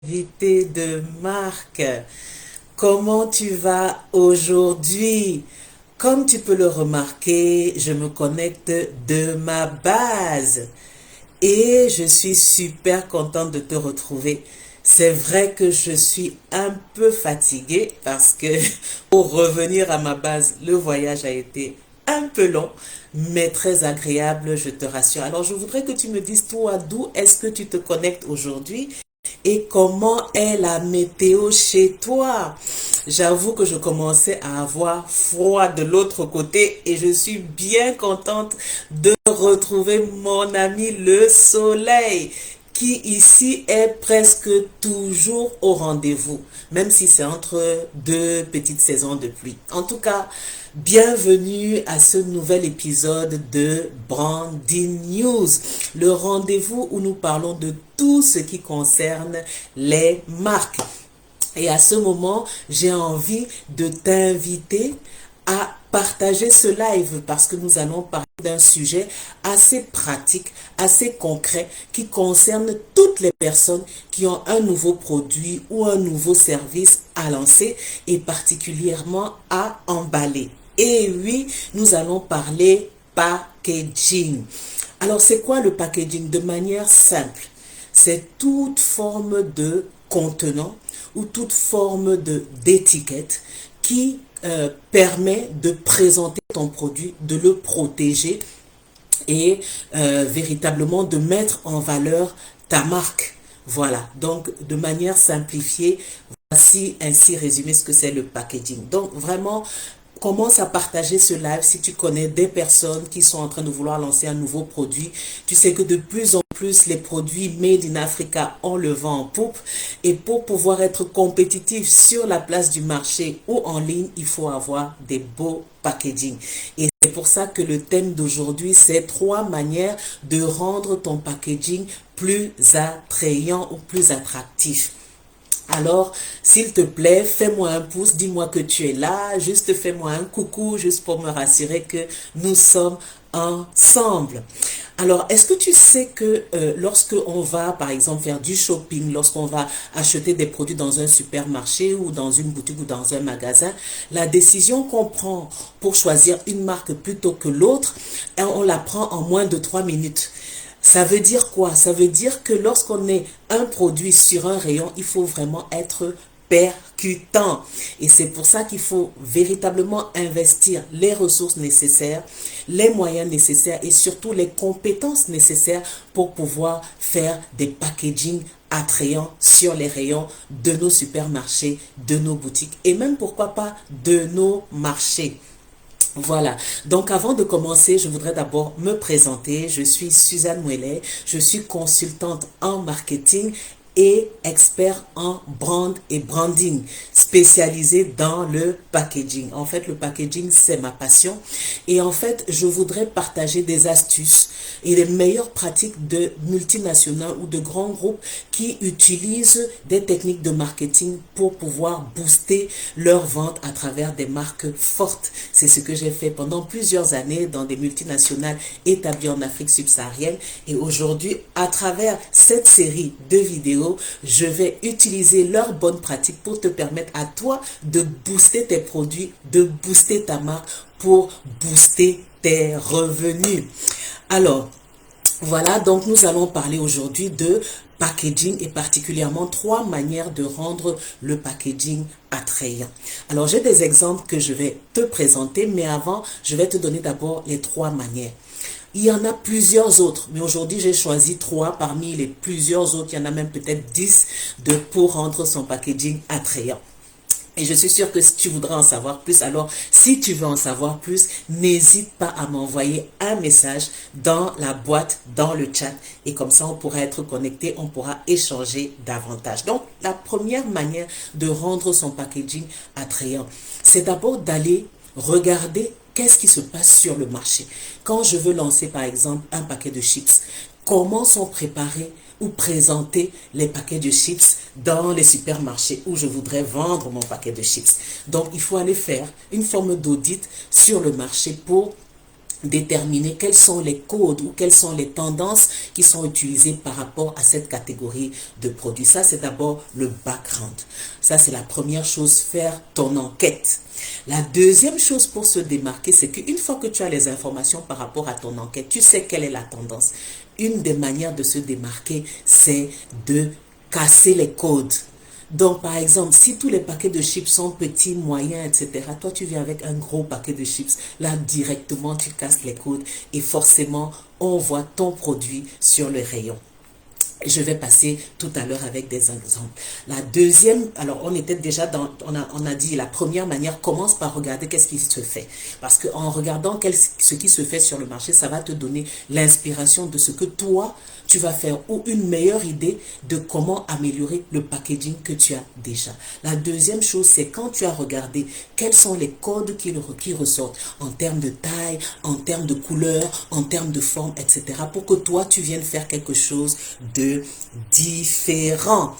Invité de marque. Comment tu vas aujourd'hui? Comme tu peux le remarquer, je me connecte de ma base et je suis super contente de te retrouver. C'est vrai que je suis un peu fatiguée parce que pour revenir à ma base, le voyage a été un peu long, mais très agréable, je te rassure. Alors, je voudrais que tu me dises, toi, d'où est-ce que tu te connectes aujourd'hui et comment est la météo chez toi? J'avoue que je commençais à avoir froid de l'autre côté et je suis bien contente de retrouver mon ami le soleil qui ici est presque toujours au rendez-vous, même si c'est entre deux petites saisons de pluie. En tout cas, bienvenue à ce nouvel épisode de Branding News, le rendez-vous où nous parlons de tout ce qui concerne les marques. Et à ce moment, j'ai envie de t'inviter à partager ce live parce que nous allons parler d'un sujet assez pratique, assez concret qui concerne toutes les personnes qui ont un nouveau produit ou un nouveau service à lancer et particulièrement à emballer. Et oui, nous allons parler packaging. Alors, c'est quoi le packaging? De manière simple, c'est toute forme de contenant ou toute forme d'étiquette qui permet de présenter ton produit, de le protéger et véritablement de mettre en valeur ta marque. Voilà, donc de manière simplifiée, voici ainsi résumé ce que c'est le packaging. Donc vraiment, commence à partager ce live si tu connais des personnes qui sont en train de vouloir lancer un nouveau produit. Tu sais que de plus en plus, les produits made in Africa ont le vent en poupe. Et pour pouvoir être compétitif sur la place du marché ou en ligne, il faut avoir des beaux packaging. Et c'est pour ça que le thème d'aujourd'hui, c'est 3 manières de rendre ton packaging plus attrayant ou plus attractif. Alors, s'il te plaît, fais-moi un pouce, dis-moi que tu es là, juste fais-moi un coucou, juste pour me rassurer que nous sommes ensemble. Alors, est-ce que tu sais que lorsque on va, par exemple, faire du shopping, lorsqu'on va acheter des produits dans un supermarché ou dans une boutique ou dans un magasin, la décision qu'on prend pour choisir une marque plutôt que l'autre, on la prend en moins de 3 minutes. Ça veut dire quoi? Ça veut dire que lorsqu'on est un produit sur un rayon, il faut vraiment être percutant. Et c'est pour ça qu'il faut véritablement investir les ressources nécessaires, les moyens nécessaires et surtout les compétences nécessaires pour pouvoir faire des packaging attrayants sur les rayons de nos supermarchés, de nos boutiques et même pourquoi pas de nos marchés. Voilà, donc avant de commencer, je voudrais d'abord me présenter. Je suis Suzanne Mouelet, je suis consultante en marketing et expert en brand et branding, spécialisée dans le packaging. En fait, le packaging, c'est ma passion. Et en fait, je voudrais partager des astuces et les meilleures pratiques de multinationales ou de grands groupes qui utilisent des techniques de marketing pour pouvoir booster leurs ventes à travers des marques fortes. C'est ce que j'ai fait pendant plusieurs années dans des multinationales établies en Afrique subsaharienne. Et aujourd'hui, à travers cette série de vidéos, je vais utiliser leurs bonnes pratiques pour te permettre à toi de booster tes produits, de booster ta marque pour booster tes revenus. Alors, voilà, donc nous allons parler aujourd'hui de packaging et particulièrement 3 manières de rendre le packaging attrayant. Alors, j'ai des exemples que je vais te présenter, mais avant, je vais te donner d'abord les 3 manières. Il y en a plusieurs autres, mais aujourd'hui j'ai choisi 3 parmi les plusieurs autres. Il y en a même peut-être 10 pour rendre son packaging attrayant. Et je suis sûre que si tu voudras en savoir plus, alors si tu veux en savoir plus, n'hésite pas à m'envoyer un message dans la boîte, dans le chat. Et comme ça, on pourra être connecté, on pourra échanger davantage. Donc, la première manière de rendre son packaging attrayant, c'est d'abord d'aller regarder qu'est-ce qui se passe sur le marché. Quand je veux lancer par exemple un paquet de chips, comment sont préparés ou présentés les paquets de chips dans les supermarchés où je voudrais vendre mon paquet de chips. Donc il faut aller faire une forme d'audit sur le marché pour déterminer quels sont les codes ou quelles sont les tendances qui sont utilisées par rapport à cette catégorie de produits. Ça, c'est d'abord le background. Ça, c'est la première chose, faire ton enquête. La deuxième chose pour se démarquer, c'est qu'une fois que tu as les informations par rapport à ton enquête, tu sais quelle est la tendance. Une des manières de se démarquer, c'est de casser les codes. Donc, par exemple, si tous les paquets de chips sont petits, moyens, etc., toi, tu viens avec un gros paquet de chips. Là, directement, tu casses les codes et forcément, on voit ton produit sur le rayon. Je vais passer tout à l'heure avec des exemples. La deuxième, alors on était déjà dans, on a dit la première manière, commence par regarder qu'est-ce qui se fait. Parce qu'en regardant ce qui se fait sur le marché, ça va te donner l'inspiration de ce que toi, tu vas faire ou une meilleure idée de comment améliorer le packaging que tu as déjà. La deuxième chose, c'est quand tu as regardé quels sont les codes qui ressortent en termes de taille, en termes de couleur, en termes de forme, etc. pour que toi, tu viennes faire quelque chose de différent.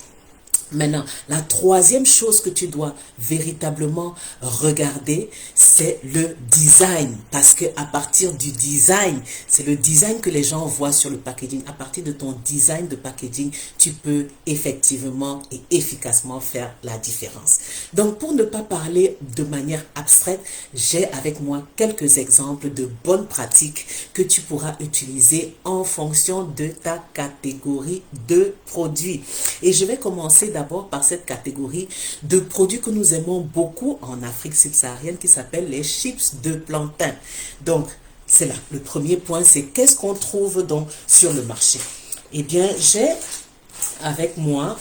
Maintenant, la troisième chose que tu dois véritablement regarder, c'est le design. Parce que à partir du design, c'est le design que les gens voient sur le packaging. À partir de ton design de packaging, tu peux effectivement et efficacement faire la différence. Donc, pour ne pas parler de manière abstraite, j'ai avec moi quelques exemples de bonnes pratiques que tu pourras utiliser en fonction de ta catégorie de produits. Et je vais commencer d'abord par cette catégorie de produits que nous aimons beaucoup en Afrique subsaharienne qui s'appelle les chips de plantain. Donc, c'est là. Le premier point, c'est qu'est-ce qu'on trouve donc sur le marché? Eh bien, j'ai avec moi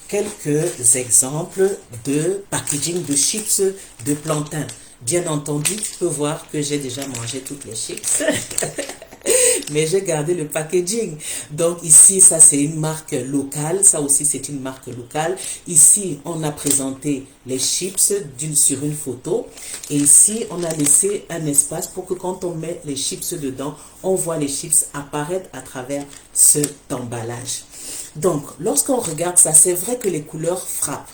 quelques exemples de packaging de chips de plantain. Bien entendu, tu peux voir que j'ai déjà mangé toutes les chips. Mais j'ai gardé le packaging. Donc ici, ça c'est une marque locale. Ça aussi, c'est une marque locale. Ici, on a présenté les chips sur une photo. Et ici, on a laissé un espace pour que quand on met les chips dedans, on voit les chips apparaître à travers cet emballage. Donc, lorsqu'on regarde ça, c'est vrai que les couleurs frappent.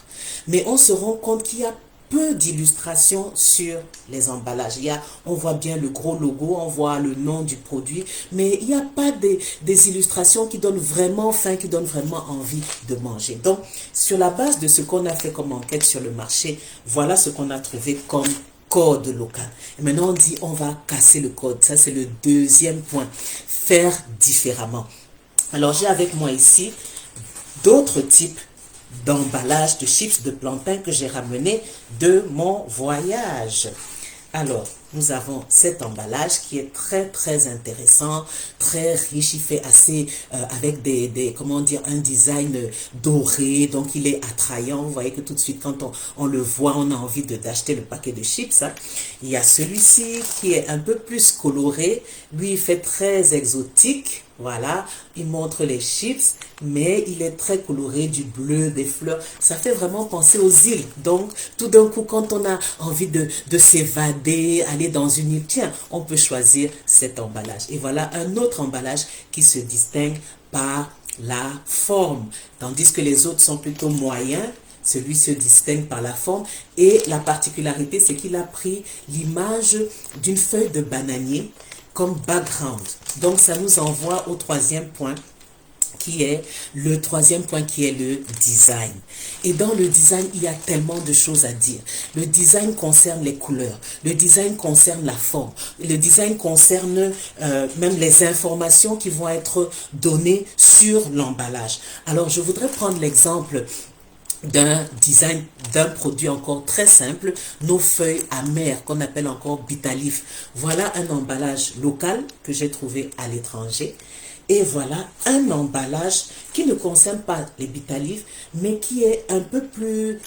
Mais on se rend compte qu'il y a peu d'illustrations sur les emballages. On voit bien le gros logo, on voit le nom du produit, mais il n'y a pas des illustrations qui donnent vraiment faim, qui donnent vraiment envie de manger. Donc, sur la base de ce qu'on a fait comme enquête sur le marché, voilà ce qu'on a trouvé comme code local. Et maintenant, on dit on va casser le code. Ça, c'est le deuxième point. Faire différemment. Alors, j'ai avec moi ici d'autres types d'emballage de chips de plantain que j'ai ramené de mon voyage. Alors, nous avons cet emballage qui est très très intéressant, très riche, il fait assez avec comment dire, un design doré, donc il est attrayant. Vous voyez que tout de suite quand on le voit, on a envie d'acheter le paquet de chips. Hein. Il y a celui-ci qui est un peu plus coloré, lui il fait très exotique. Voilà, il montre les chips, mais il est très coloré, du bleu, des fleurs. Ça fait vraiment penser aux îles. Donc, tout d'un coup, quand on a envie de s'évader, aller dans une île, tiens, on peut choisir cet emballage. Et voilà un autre emballage qui se distingue par la forme. Tandis que les autres sont plutôt moyens, celui se distingue par la forme. Et la particularité, c'est qu'il a pris l'image d'une feuille de bananier comme background. Donc, ça nous envoie au troisième point, qui est le design. Et dans le design, il y a tellement de choses à dire. Le design concerne les couleurs, le design concerne la forme, le design concerne même les informations qui vont être données sur l'emballage. Alors, je voudrais prendre l'exemple d'un design d'un produit encore très simple, nos feuilles amères qu'on appelle encore Bitalif. Voilà un emballage local que j'ai trouvé à l'étranger. Et voilà un emballage qui ne concerne pas les Bitalif, mais qui est un peu plus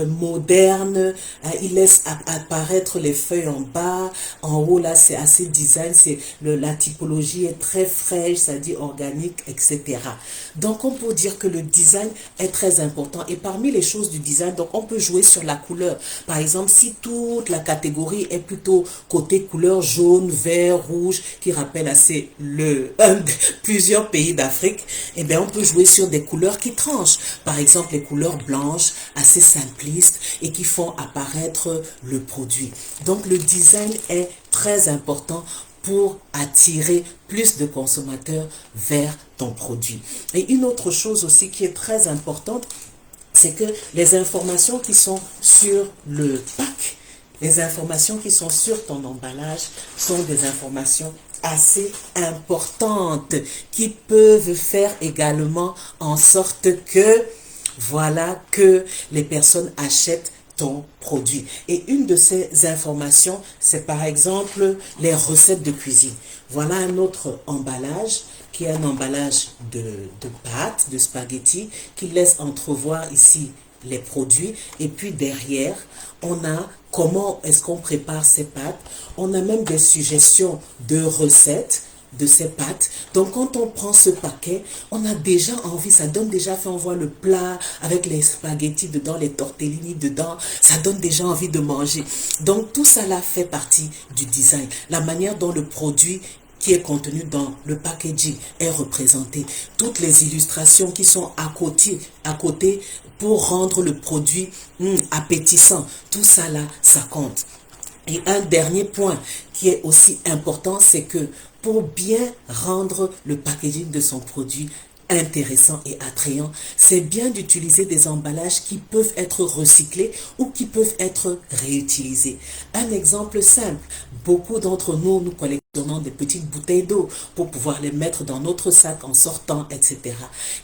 moderne. Il laisse apparaître les feuilles en bas. En haut, là, c'est assez design. La typologie est très fraîche, ça dit organique, etc. Donc, on peut dire que le design est très important. Et parmi les choses du design, donc, on peut jouer sur la couleur. Par exemple, si toute la catégorie est plutôt côté couleur jaune, vert, rouge, qui rappelle assez plusieurs pays d'Afrique, eh bien, on peut jouer sur des couleurs qui tranchent. Par exemple, les couleurs blanches, assez simplistes et qui font apparaître le produit. Donc, le design est très important pour attirer plus de consommateurs vers ton produit. Et une autre chose aussi qui est très importante, c'est que les informations qui sont sur le pack, les informations qui sont sur ton emballage sont des informations assez importantes qui peuvent faire également en sorte que, voilà, que les personnes achètent ton produit. Et une de ces informations, c'est par exemple les recettes de cuisine. Voilà un autre emballage qui est un emballage de pâtes, de spaghettis, qui laisse entrevoir ici les produits. Et puis derrière, on a comment est-ce qu'on prépare ces pâtes. On a même des suggestions de recettes de ces pâtes. Donc quand on prend ce paquet, on a déjà envie, ça donne déjà fait, on voit le plat avec les spaghettis dedans, les tortellini dedans, ça donne déjà envie de manger. Donc tout ça là fait partie du design, la manière dont le produit qui est contenu dans le packaging est représenté, toutes les illustrations qui sont à côté pour rendre le produit appétissant, tout ça là, ça compte. Et un dernier point qui est aussi important, c'est que pour bien rendre le packaging de son produit intéressant et attrayant, c'est bien d'utiliser des emballages qui peuvent être recyclés ou qui peuvent être réutilisés. Un exemple simple, beaucoup d'entre nous, nous collectionnons des petites bouteilles d'eau pour pouvoir les mettre dans notre sac en sortant, etc.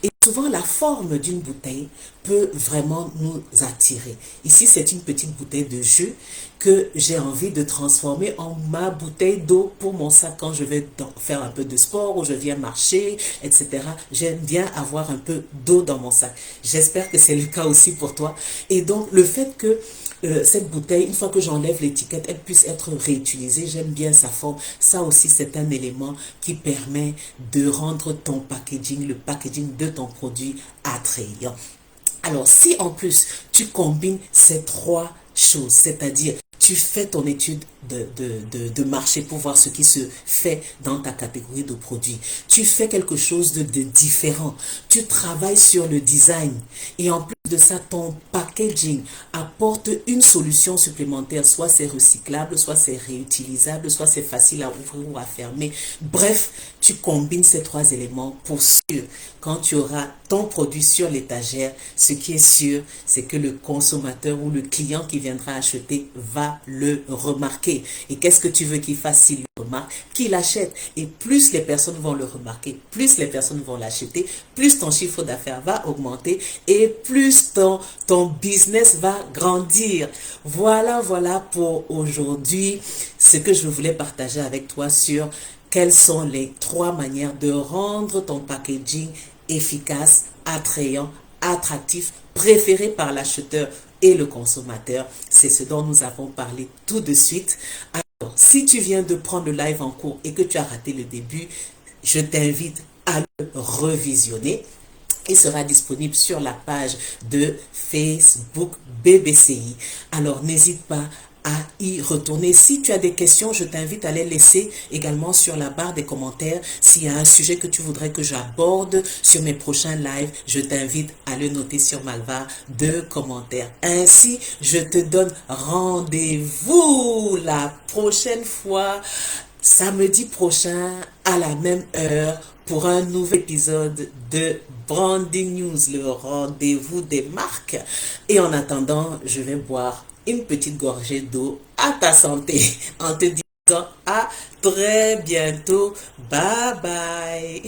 Et souvent, la forme d'une bouteille peut vraiment nous attirer. Ici, c'est une petite bouteille de jus que j'ai envie de transformer en ma bouteille d'eau pour mon sac quand je vais faire un peu de sport ou je viens marcher, etc. J'aime bien avoir un peu d'eau dans mon sac. J'espère que c'est le cas aussi pour toi. Et donc, le fait que cette bouteille, une fois que j'enlève l'étiquette, elle puisse être réutilisée. J'aime bien sa forme. Ça aussi, c'est un élément qui permet de rendre ton packaging, le packaging de ton produit attrayant. Alors, si en plus, tu combines ces trois choses, c'est-à-dire tu fais ton étude de marché pour voir ce qui se fait dans ta catégorie de produits. Tu fais quelque chose de différent. Tu travailles sur le design. Et en plus de ça, ton packaging apporte une solution supplémentaire. Soit c'est recyclable, soit c'est réutilisable, soit c'est facile à ouvrir ou à fermer. Bref, tu combines ces trois éléments pour sûr. Quand tu auras ton produit sur l'étagère, ce qui est sûr, c'est que le consommateur ou le client qui viendra acheter va le remarquer. Et qu'est-ce que tu veux qu'il fasse s'il le remarque? Qu'il achète. Et plus les personnes vont le remarquer, plus les personnes vont l'acheter, plus ton chiffre d'affaires va augmenter et plus ton business va grandir. Voilà pour aujourd'hui ce que je voulais partager avec toi sur quelles sont les trois manières de rendre ton packaging efficace, attrayant, attractif, préféré par l'acheteur et le consommateur. C'est ce dont nous avons parlé tout de suite. Alors, si tu viens de prendre le live en cours et que tu as raté le début, je t'invite à le revisionner. Il sera disponible sur la page de Facebook BBCI. Alors, n'hésite pas à y retourner. Si tu as des questions, je t'invite à les laisser également sur la barre des commentaires. S'il y a un sujet que tu voudrais que j'aborde sur mes prochains lives, je t'invite à le noter sur ma barre de commentaires. Ainsi, je te donne rendez-vous la prochaine fois, samedi prochain, à la même heure, pour un nouvel épisode de Branding News, le rendez-vous des marques. Et en attendant, je vais boire une petite gorgée d'eau à ta santé en te disant à très bientôt. Bye bye.